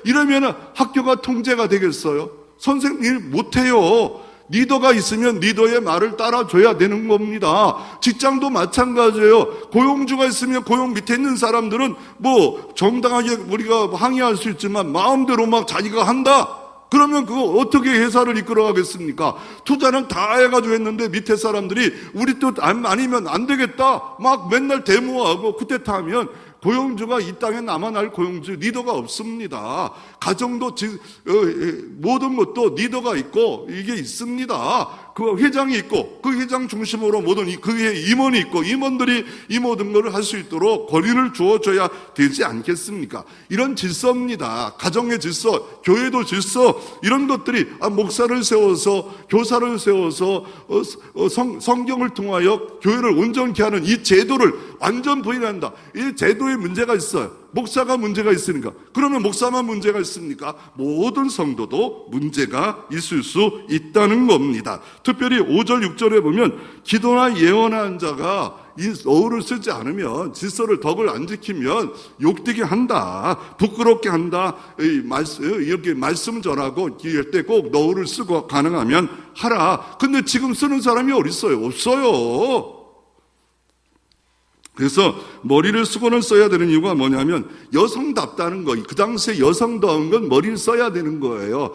이러면 학교가 통제가 되겠어요? 선생님 일 못해요. 리더가 있으면 리더의 말을 따라줘야 되는 겁니다. 직장도 마찬가지예요. 고용주가 있으면 고용 밑에 있는 사람들은 정당하게 우리가 항의할 수 있지만 마음대로 막 자기가 한다? 그러면 그거 어떻게 회사를 이끌어가겠습니까? 투자는 다 해가지고 했는데 밑에 사람들이 우리 뜻 아니면 안 되겠다 막 맨날 데모하고 쿠데타하면 고용주가 이 땅에 남아날 고용주 리더가 없습니다. 가정도 모든 것도 리더가 있고 이게 있습니다. 그 회장이 있고 그 회장 중심으로 모든 그의 임원이 있고 임원들이 이 모든 것을 할 수 있도록 권리를 주어줘야 되지 않겠습니까? 이런 질서입니다. 가정의 질서, 교회도 질서, 이런 것들이 목사를 세워서 교사를 세워서 성경을 통하여 교회를 온전케 하는 이 제도를 완전 부인한다. 이 제도에 문제가 있어요. 목사가 문제가 있으니까. 그러면 목사만 문제가 있습니까? 모든 성도도 문제가 있을 수 있다는 겁니다. 특별히 5절 6절에 보면 기도나 예언하는 자가 이 어울을 쓰지 않으면 질서를 덕을 안 지키면 욕되게 한다, 부끄럽게 한다. 이렇게 말씀 전하고 기할 때 꼭 너울을 쓰고 가능하면 하라. 근데 지금 쓰는 사람이 어디 있어요? 없어요. 그래서 머리를 수건을 써야 되는 이유가 뭐냐면 여성답다는 거. 그 당시에 여성다운 건 머리를 써야 되는 거예요.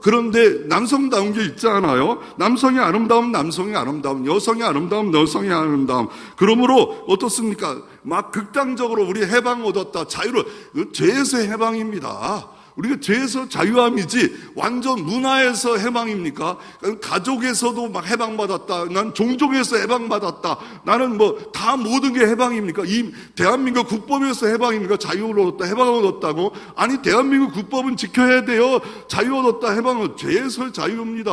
그런데 남성다운 게 있지 않아요? 남성이 아름다움, 남성이 아름다움, 여성이 아름다움, 여성이 아름다움. 그러므로 어떻습니까? 막 극단적으로 우리 해방 얻었다, 자유를, 죄에서 해방입니다. 우리가 죄에서 자유함이지 완전 문화에서 해방입니까? 가족에서도 막 해방받았다. 난 종족에서 해방받았다. 나는 뭐 다 모든 게 해방입니까? 이 대한민국 국법에서 해방입니까? 자유를 얻었다, 해방을 얻었다고? 아니, 대한민국 국법은 지켜야 돼요. 자유 얻었다, 해방은 죄에서 자유입니다.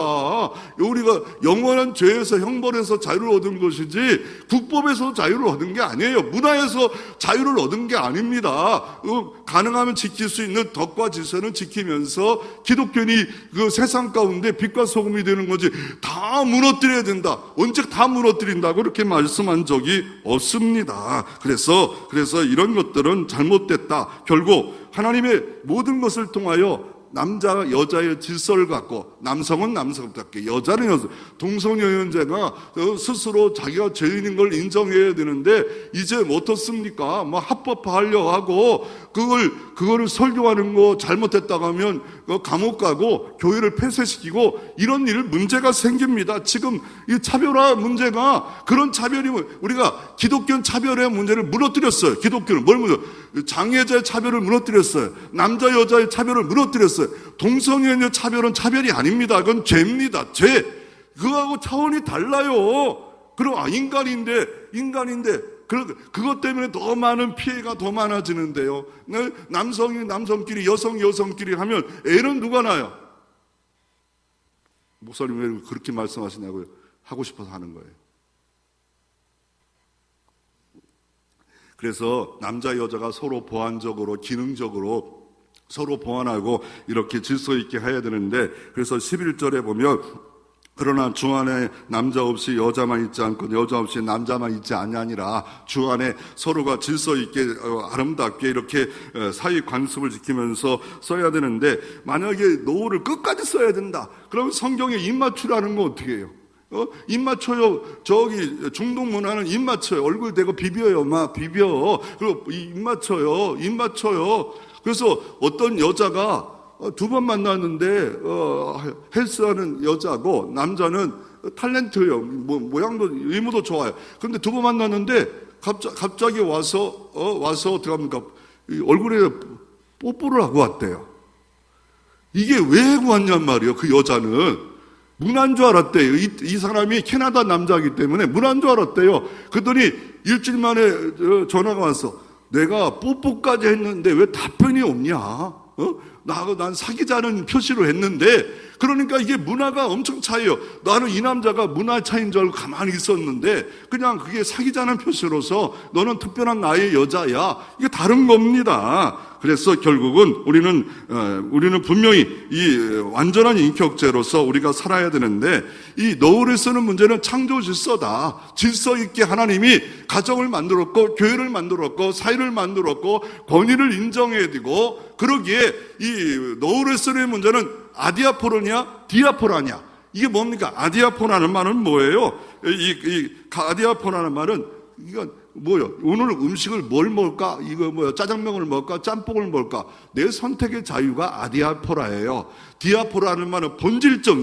우리가 영원한 죄에서 형벌에서 자유를 얻은 것이지 국법에서 자유를 얻은 게 아니에요. 문화에서 자유를 얻은 게 아닙니다. 가능하면 지킬 수 있는 덕과 질서는 지키면서 기독교인이 그 세상 가운데 빛과 소금이 되는 거지 다 무너뜨려야 된다. 언제 다 무너뜨린다고 그렇게 말씀한 적이 없습니다. 그래서 이런 것들은 잘못됐다. 결국 하나님의 모든 것을 통하여 남자가 여자의 질서를 갖고 남성은 남성답게 여자는 여자 동성연애자가 스스로 자기가 죄인인 걸 인정해야 되는데 이제 어떻습니까? 뭐 합법화하려고 하고 그거를 설교하는 거 잘못했다고 하면 감옥 가고 교회를 폐쇄시키고 이런 일 문제가 생깁니다. 지금 이 차별화 문제가 그런 차별이 우리가 기독교는 차별의 문제를 무너뜨렸어요. 기독교는 뭘 무너뜨렸어요? 장애자의 차별을 무너뜨렸어요. 남자 여자의 차별을 무너뜨렸어요. 동성애의 차별은 차별이 아닙니다. 그건 죄입니다. 죄. 그거하고 차원이 달라요. 그럼 인간인데 그것 때문에 더 많은 피해가 더 많아지는데요. 남성이 남성끼리 여성이 여성끼리 하면 애는 누가 낳아요? 목사님 왜 그렇게 말씀하시냐고요? 하고 싶어서 하는 거예요. 그래서 남자 여자가 서로 보완적으로 기능적으로 서로 보완하고 이렇게 질서 있게 해야 되는데 그래서 11절에 보면 그러나 주 안에 남자 없이 여자만 있지 않고 여자 없이 남자만 있지 아니하니라. 주 안에 서로가 질서 있게 아름답게 이렇게 사이 관습을 지키면서 써야 되는데 만약에 노후를 끝까지 써야 된다. 그럼 성경에 입 맞추라는 건 어떻게 해요? 입 맞춰요. 저기 중동 문화는 입 맞춰요. 얼굴 대고 비벼요. 막 비벼. 그리고 입 맞춰요. 입 맞춰요. 그래서 어떤 여자가 두 번 만났는데 헬스하는 여자고 남자는 탤런트예요. 모양도 외모도 좋아요. 그런데 두 번 만났는데 갑자기 와서 어떻게 합니까? 얼굴에 뽀뽀를 하고 왔대요. 이게 왜 하고 왔냔 말이에요. 그 여자는 문화인 줄 알았대요. 이 사람이 캐나다 남자이기 때문에 문화인 줄 알았대요. 그랬더니 일주일 만에 전화가 왔어. 내가 뽀뽀까지 했는데 왜 답변이 없냐? 난 사귀자는 표시로 했는데 그러니까 이게 문화가 엄청 차이요. 나는 이 남자가 문화 차이인 줄 알고 가만히 있었는데 그냥 그게 사귀자는 표시로서 너는 특별한 나의 여자야. 이게 다른 겁니다. 그래서 결국은 우리는 분명히 이 완전한 인격체로서 우리가 살아야 되는데 이 노후를 쓰는 문제는 창조 질서다. 질서 있게 하나님이 가정을 만들었고 교회를 만들었고 사회를 만들었고 권위를 인정해야 되고 그러기에 이 노후를 쓰는 문제는 아디아포르냐 디아포라냐 이게 뭡니까? 아디아포라는 말은 뭐예요? 이 아디아포라는 말은 이건 뭐요? 오늘 음식을 뭘 먹을까? 이거 뭐야? 짜장면을 먹을까? 짬뽕을 먹을까? 내 선택의 자유가 아디아포라예요. 디아포라는 말은 본질적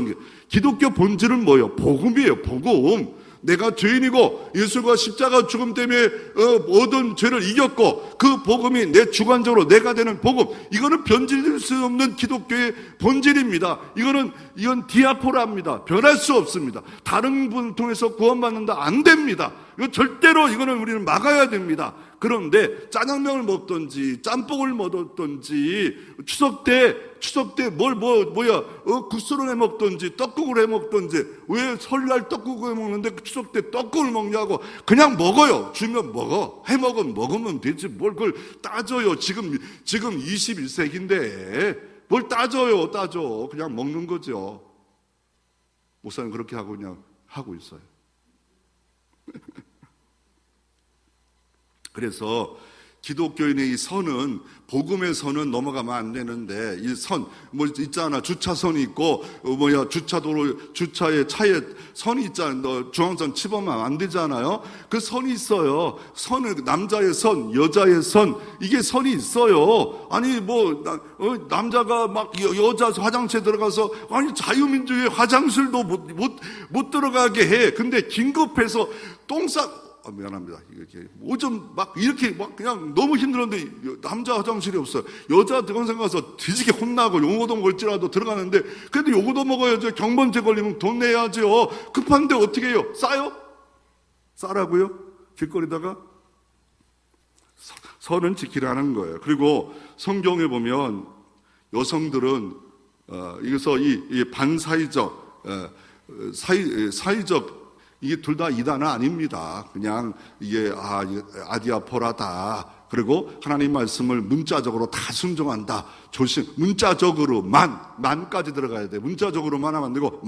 기독교 본질은 뭐예요? 복음이에요. 복음. 내가 죄인이고 예수가 십자가 죽음 때문에 모든 죄를 이겼고 그 복음이 내 주관적으로 내가 되는 복음. 이거는 변질될 수 없는 기독교의 본질입니다. 이건 디아포라입니다. 변할 수 없습니다. 다른 분을 통해서 구원받는다 안 됩니다. 이거 절대로 이거는 우리는 막아야 됩니다. 그런데 짜장면을 먹든지 짬뽕을 먹든지 추석 때 국수를 해 먹든지 떡국을 해 먹든지 왜 설날 떡국을 해 먹는데 추석 때 떡국을 먹냐고 그냥 먹어요. 주면 먹어. 해 먹으면 되지 뭘 그걸 따져요. 지금 21세기인데 뭘 따져. 그냥 먹는 거죠. 목사님 그렇게 하고 그냥 하고 있어요. 그래서 기독교인의 이 선은 복음의 선은 넘어가면 안 되는데 이 선 뭐 있잖아 주차선이 있고 주차도로 주차에 차에 선이 있잖아. 너 중앙선 치범하면 안 되잖아요. 그 선이 있어요. 선은 남자의 선, 여자의 선 이게 선이 있어요. 아니 남자가 막 여자 화장실에 들어가서 아니 자유민주주의 화장실도 못 들어가게 해. 근데 긴급해서 미안합니다. 이렇게 오줌 막 이렇게 막 그냥 너무 힘들었는데 남자 화장실이 없어요. 여자 들어간 가서 뒤지게 혼나고 요거도 먹을지라도 들어가는데 그래도 요거도 먹어야죠. 경범죄 걸리면 돈 내야죠. 급한데 어떻게 해요? 싸요? 싸라고요? 길거리다가? 선은 지키라는 거예요. 그리고 성경에 보면 여성들은 여기서 이 반사회적 사회적 이게 둘 다 이단은 아닙니다. 그냥 이게 아디아포라다. 그리고 하나님 말씀을 문자적으로 다 순종한다. 문자적으로만까지 들어가야 돼. 문자적으로만 하면 안 되고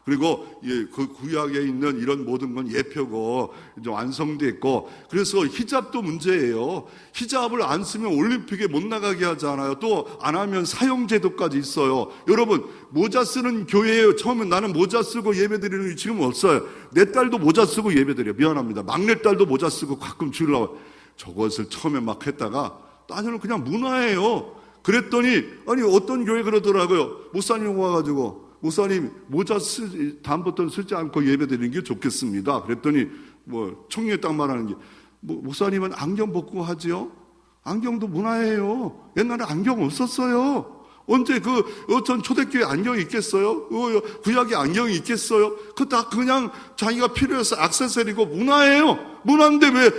그리고 그 구약에 있는 이런 모든 건 예표고 이제 완성돼 있고, 그래서 히잡도 문제예요. 히잡을 안 쓰면 올림픽에 못 나가게 하잖아요. 또 안 하면 사형제도까지 있어요. 여러분, 모자 쓰는 교회예요. 처음에 나는 모자 쓰고 예배드리는 게 지금 없어요. 내 딸도 모자 쓰고 예배드려. 미안합니다. 막내딸도 모자 쓰고 가끔 주일 나와요. 저것을 처음에 막 했다가 나중에는 그냥 문화예요. 그랬더니 아니 어떤 교회 그러더라고요. 목사님 와가지고 목사님 모자 다음부터는 쓰지 않고 예배드리는 게 좋겠습니다. 그랬더니 총리에 딱 말하는 게 목사님은 안경 벗고 하지요? 안경도 문화예요. 옛날에 안경 없었어요. 언제 전 초대교회 안경이 있겠어요? 구약에 안경이 있겠어요? 그거 다 그냥 자기가 필요해서 액세서리고 문화예요. 문화인데 왜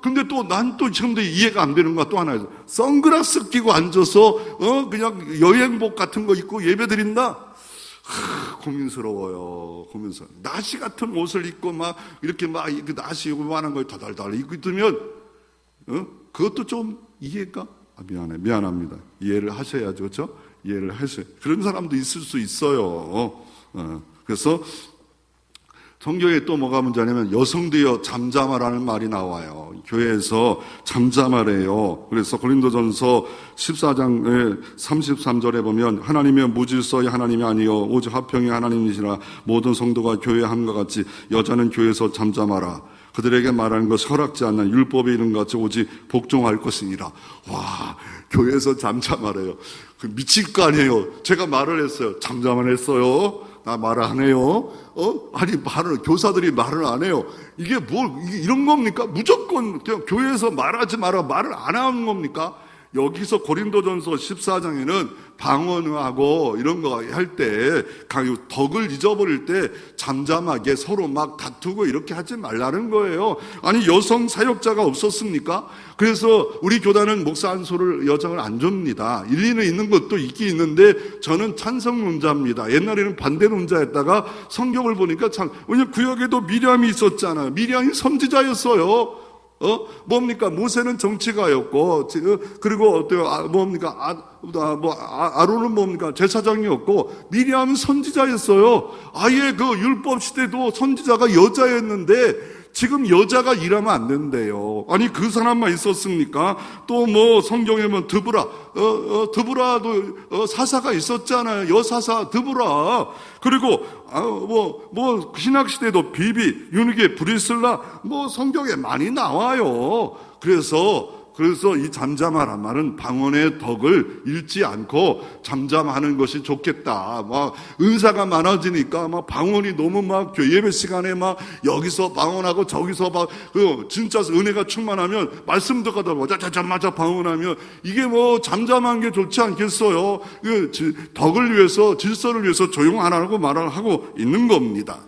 근데 또 난 또 지금도 이해가 안 되는 거야. 또 하나 있어. 선글라스 끼고 앉아서 그냥 여행복 같은 거 입고 예배드린다. 고민스러워요. 나시 같은 옷을 입고 막 이렇게 막 나시 요만한 걸 다달달 입고 있으면 그것도 좀 이해가 미안합니다. 이해를 하셔야죠, 그렇죠? 이해를 하셔야. 그런 사람도 있을 수 있어요. 그래서 성경에 또 뭐가 문제냐면 여성되어 잠잠하라는 말이 나와요. 교회에서 잠잠하래요. 그래서 고린도전서 14장의 33절에 보면 하나님의 무질서의 하나님이 아니요 오직 화평의 하나님이시라. 모든 성도가 교회에 함과 같이 여자는 교회에서 잠잠하라. 그들에게 말하는 것 허락지 않는 율법에 이른 것 같이 오직 복종할 것이니라. 와, 교회에서 잠잠하래요. 미칠 거 아니에요. 제가 말을 했어요. 잠잠만 했어요. 나 말을 안 해요. 아니 교사들이 말을 안 해요. 이게 이런 겁니까? 무조건 그냥 교회에서 말하지 마라 말을 안 하는 겁니까? 여기서 고린도전서 14장에는 방언하고 이런 거 할 때 덕을 잊어버릴 때 잠잠하게 서로 막 다투고 이렇게 하지 말라는 거예요. 아니 여성 사역자가 없었습니까? 그래서 우리 교단은 목사 한 소를 여성을 안 줍니다. 일리는 있는 것도 있긴 있는데 저는 찬성론자입니다. 옛날에는 반대론자였다가 성경을 보니까 왜냐면 구약에도 미리암이 있었잖아요. 미리암이 선지자였어요. 뭡니까? 모세는 정치가였고, 그리고 아론은 뭡니까? 제사장이었고, 미리암은 선지자였어요. 아예 율법 시대도 선지자가 여자였는데, 지금 여자가 일하면 안 된대요. 아니, 그 사람만 있었습니까? 또 성경에 보면 드브라도 사사가 있었잖아요. 여사사 드브라. 그리고, 신학시대도 비비, 유니게, 브리슬라, 성경에 많이 나와요. 그래서 이 잠잠하란 말은 방언의 덕을 잃지 않고 잠잠하는 것이 좋겠다. 은사가 많아지니까 방언이 너무 예배 시간에 여기서 방언하고 저기서 진짜 은혜가 충만하면 말씀 듣다가 자자자마자 방언하면 이게 잠잠한 게 좋지 않겠어요? 덕을 위해서 질서를 위해서 조용 안 하고 말을 하고 있는 겁니다.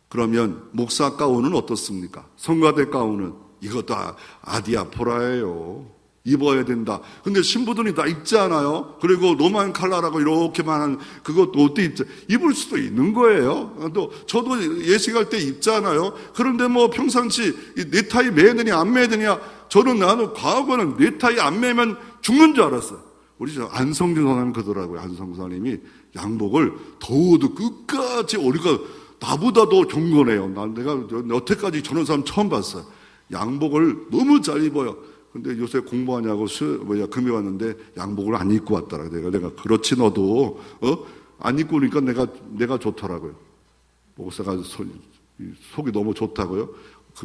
그러면 목사 가운은 어떻습니까? 성가대 가운은 이것도 아디아포라예요. 입어야 된다. 근데 신부들이 다 입잖아요. 그리고 로만 칼라라고 이렇게만 한 그것도 어때 입을 수도 있는 거예요. 또 저도 예식할 때 입잖아요. 그런데 평상시 넥타이 매야 되냐 안 매야 되냐. 나는 과거는 넥타이 안 매면 죽는 줄 알았어요. 우리 안성준 선생님 그러더라고요. 안성준 선생님이 양복을 더워도 끝까지 우리가 나보다 더 경건해요. 내가 여태까지 저런 사람 처음 봤어요. 양복을 너무 잘 입어요. 근데 요새 공부하냐고 금이 왔는데 양복을 안 입고 왔더라. 내가 그렇지 너도 안 입고 오니까 내가 좋더라고요. 목사가 속이 너무 좋다고요.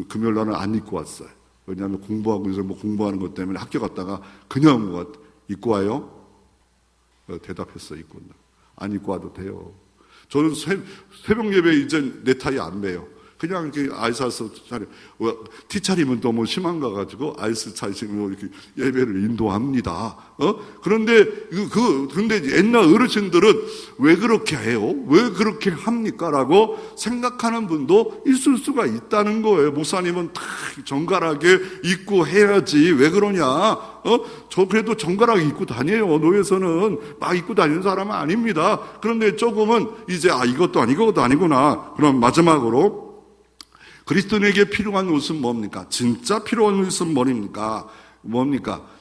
금요일 날은 안 입고 왔어요. 왜냐하면 공부하고 있어서 공부하는 것 때문에 학교 갔다가 그냥 입고 와요. 대답했어. 입고 온다. 안 입고 와도 돼요. 저는 새벽 예배 이제 넥타이 안 매요. 그냥 이렇게 아이사스 차려. 티 차리면 또 뭐 심한가 가지고 아이스 차리시면 이렇게 예배를 인도합니다. 그런데 근데 옛날 어르신들은 왜 그렇게 해요? 왜 그렇게 합니까? 라고 생각하는 분도 있을 수가 있다는 거예요. 목사님은 다 정갈하게 입고 해야지. 왜 그러냐? 저 그래도 정갈하게 입고 다녀요. 노예에서는 막 입고 다니는 사람은 아닙니다. 그런데 조금은 이제 이것도 아니고 그것도 아니구나. 그럼 마지막으로 그리스도인에게 필요한 옷은 뭡니까? 진짜 필요한 옷은 뭡니까?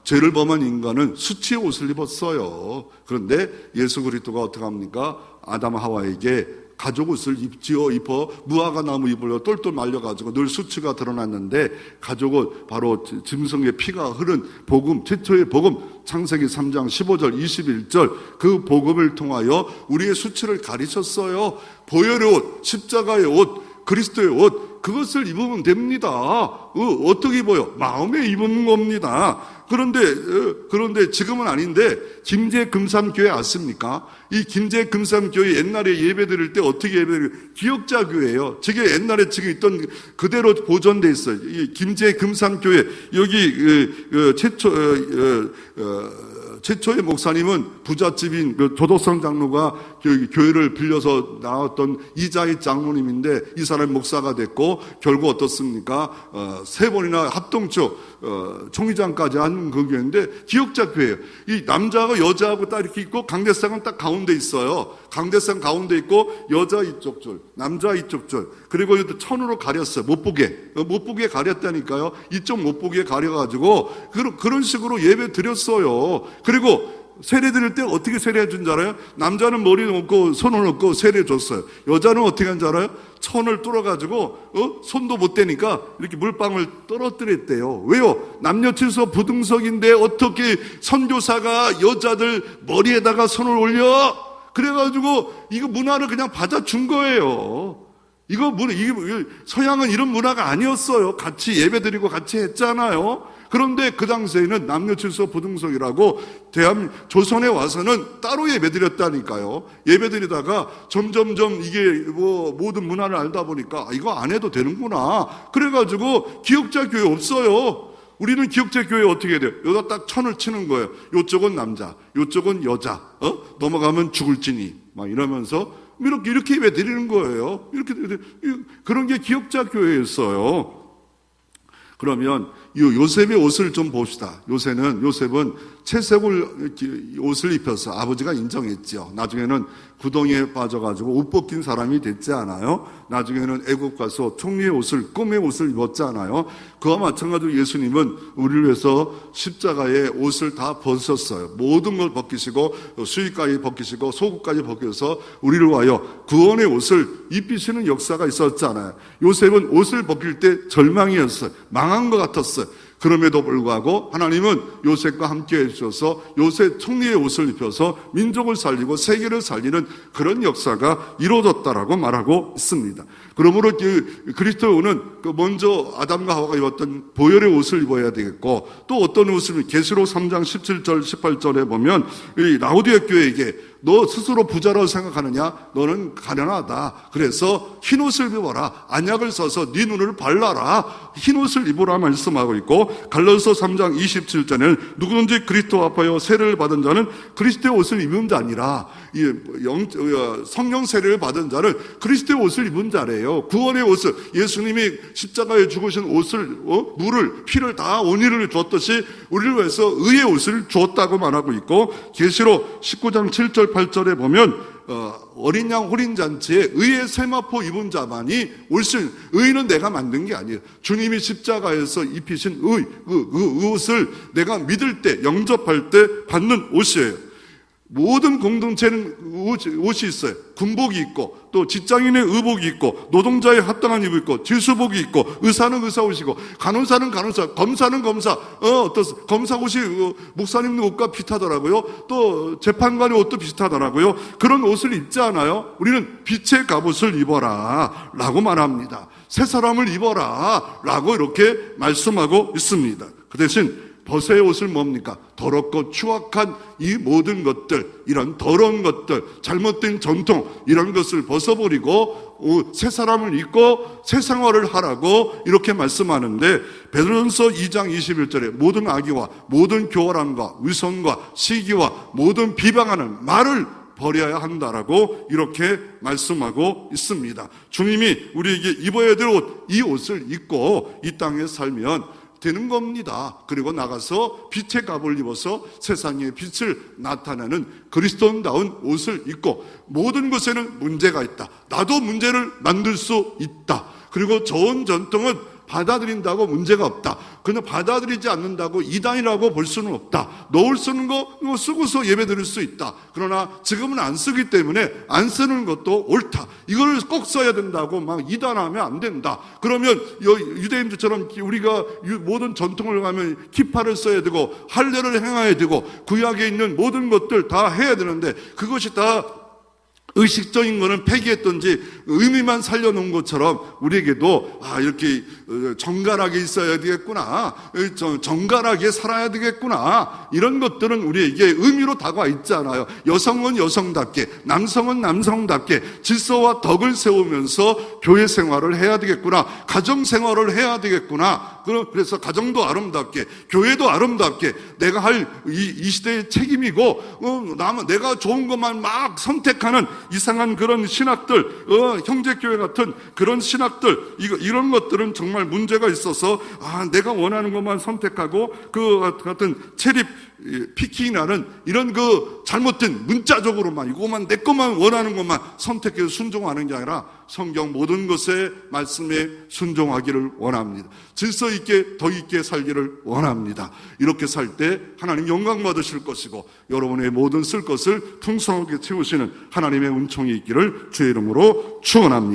죄를 범한 인간은 수치의 옷을 입었어요. 그런데 예수 그리스도가 어떻게 합니까? 아담 하와에게 가죽 옷을 입어 무화과 나무 잎을 똘똘 말려가지고 늘 수치가 드러났는데 가죽은 바로 짐승의 피가 흐른 복음, 최초의 복음, 창세기 3장 15절 21절 그 복음을 통하여 우리의 수치를 가리셨어요. 보혈의 옷, 십자가의 옷, 그리스도의 옷, 그것을 입으면 됩니다. 어떻게 입어요? 마음에 입은 겁니다. 그런데 지금은 아닌데 김제금삼교회 아십니까? 이 김제금삼교회 옛날에 예배 드릴 때 어떻게 예배 드려요? 기억자 교회예요. 저게 옛날에 지금 있던 그대로 보존돼 있어요. 이 김제금삼교회 여기 최초의 목사님은 부잣집인 조덕성 장로가 교회를 빌려서 나왔던 이자희 장로님인데 이 사람이 목사가 됐고 결국 어떻습니까? 3번이나 합동초 총회장까지 한 그 교회인데 기억자 교회예요. 이 남자하고 여자하고 딱 이렇게 있고 강대상은 딱 가운데 있어요. 강대상 가운데 있고 여자 이쪽 줄, 남자 이쪽 줄. 그리고 천으로 가렸어요. 못 보게 가렸다니까요. 이쪽 못 보게 가려가지고 그런 식으로 예배 드렸어요. 그리고 세례 드릴 때 어떻게 세례해 준 줄 알아요? 남자는 머리 놓고 손을 놓고 세례해 줬어요. 여자는 어떻게 한 줄 알아요? 천을 뚫어가지고 손도 못 대니까 이렇게 물방울 떨어뜨렸대요. 왜요? 남녀 질서 부등석인데 어떻게 선교사가 여자들 머리에다가 손을 올려? 그래가지고 이거 문화를 그냥 받아준 거예요. 이게 서양은 이런 문화가 아니었어요. 같이 예배드리고 같이 했잖아요. 그런데 그 당시에는 남녀 질서 부등석이라고 조선에 와서는 따로 예배드렸다니까요. 예배드리다가 점점점 이게 모든 문화를 알다 보니까 이거 안 해도 되는구나. 그래가지고 기억자 교회 없어요. 우리는 기억자 교회 어떻게 해야 돼요? 여기다 딱 천을 치는 거예요. 요쪽은 남자, 요쪽은 여자. 넘어가면 죽을지니 막 이러면서 이렇게 예배 드리는 거예요. 그런 게 기억자 교회였어요. 그러면 이 요셉의 옷을 좀 봅시다. 요셉은 채색 옷을 입혀서 아버지가 인정했죠. 나중에는 구덩이에 빠져가지고 옷 벗긴 사람이 됐지 않아요? 나중에는 애국 가서 총리의 옷을, 꿈의 옷을 입었잖아요. 그와 마찬가지로 예수님은 우리를 위해서 십자가의 옷을 다 벗었어요. 모든 걸 벗기시고 수의까지 벗기시고 속옷까지 벗겨서 우리를 위하여 구원의 옷을 입히시는 역사가 있었잖아요. 요셉은 옷을 벗길 때 절망이었어요. 망한 것 같았어요. 그럼에도 불구하고 하나님은 요셉과 함께 해주셔서 요셉 총리의 옷을 입혀서 민족을 살리고 세계를 살리는 그런 역사가 이루어졌다라고 말하고 있습니다. 그러므로 그리스도는 먼저 아담과 하와가 입었던 보혈의 옷을 입어야 되겠고 또 어떤 옷을 계시록 3장 17절 18절에 보면 이 라오디아 교회에게 너 스스로 부자라고 생각하느냐? 너는 가련하다. 그래서 흰옷을 입어라. 안약을 써서 네 눈을 발라라. 흰옷을 입으라 말씀하고 있고 갈라디아서 3장 27절에는 누구든지 그리스도 앞하여 세례를 받은 자는 그리스도의 옷을 입은 자 아니라 성령 세례를 받은 자는 그리스도의 옷을 입은 자래요. 구원의 옷을 예수님이 십자가에 죽으신 옷을 물을 피를 다 온유를 주었듯이 우리를 위해서 의의 옷을 주었다고 말하고 있고 계시록 19장 7절 8절에 보면 어린 양 혼인잔치에 의의 세마포 입은 자만이 옳신 의는 내가 만든 게 아니에요. 주님이 십자가에서 입히신 그 옷을 내가 믿을 때 영접할 때 받는 옷이에요. 모든 공동체는 옷이 있어요. 군복이 있고 또 직장인의 의복이 있고 노동자의 합당한 입이 있고 질수복이 있고 의사는 의사 옷이고 간호사는 간호사, 검사는 검사. 검사 옷이 목사님 옷과 비슷하더라고요. 또 재판관의 옷도 비슷하더라고요. 그런 옷을 입지 않아요? 우리는 빛의 갑옷을 입어라 라고 말합니다. 새 사람을 입어라 라고 이렇게 말씀하고 있습니다. 그 대신 벗어야 옷을 뭡니까? 더럽고 추악한 이 모든 것들, 이런 더러운 것들, 잘못된 전통, 이런 것을 벗어버리고 새 사람을 입고 새 생활을 하라고 이렇게 말씀하는데, 베드로전서 2장 21절에 모든 악의와 모든 교활함과 위선과 시기와 모든 비방하는 말을 버려야 한다라고 이렇게 말씀하고 있습니다. 주님이 우리에게 입어야 될 옷, 이 옷을 입고 이 땅에 살면 되는 겁니다. 그리고 나가서 빛의 갑을 입어서 세상에 빛을 나타내는 그리스도인다운 옷을 입고, 모든 것에는 문제가 있다. 나도 문제를 만들 수 있다. 그리고 좋은 전통은 받아들인다고 문제가 없다. 그냥 받아들이지 않는다고 이단이라고 볼 수는 없다. 노을 쓰는 거 쓰고서 예배 드릴 수 있다. 그러나 지금은 안 쓰기 때문에 안 쓰는 것도 옳다. 이걸 꼭 써야 된다고 막 이단하면 안 된다. 그러면 유대인들처럼 우리가 모든 전통을 가면 키파를 써야 되고 할례를 행해야 되고 구약에 있는 모든 것들 다 해야 되는데, 그것이 다 의식적인 거는 폐기했던지 의미만 살려놓은 것처럼 우리에게도 이렇게 정갈하게 있어야 되겠구나, 정갈하게 살아야 되겠구나, 이런 것들은 우리에게 의미로 다가와 있잖아요. 여성은 여성답게, 남성은 남성답게 질서와 덕을 세우면서 교회 생활을 해야 되겠구나, 가정 생활을 해야 되겠구나. 그래서 가정도 아름답게, 교회도 아름답게 내가 할 이 시대의 책임이고, 내가 좋은 것만 막 선택하는 이상한 그런 신학들, 형제교회 같은 그런 신학들, 이런 것들은 정말 문제가 있어서 내가 원하는 것만 선택하고 그 같은 체립 피킹이라는 이런 그 잘못된 문자적으로만 이거만 내 것만 원하는 것만 선택해서 순종하는 게 아니라 성경 모든 것에 말씀에 순종하기를 원합니다. 질서 있게 더 있게 살기를 원합니다. 이렇게 살 때 하나님 영광 받으실 것이고 여러분의 모든 쓸 것을 풍성하게 채우시는 하나님의 은총이 있기를 주의 이름으로 축원합니다.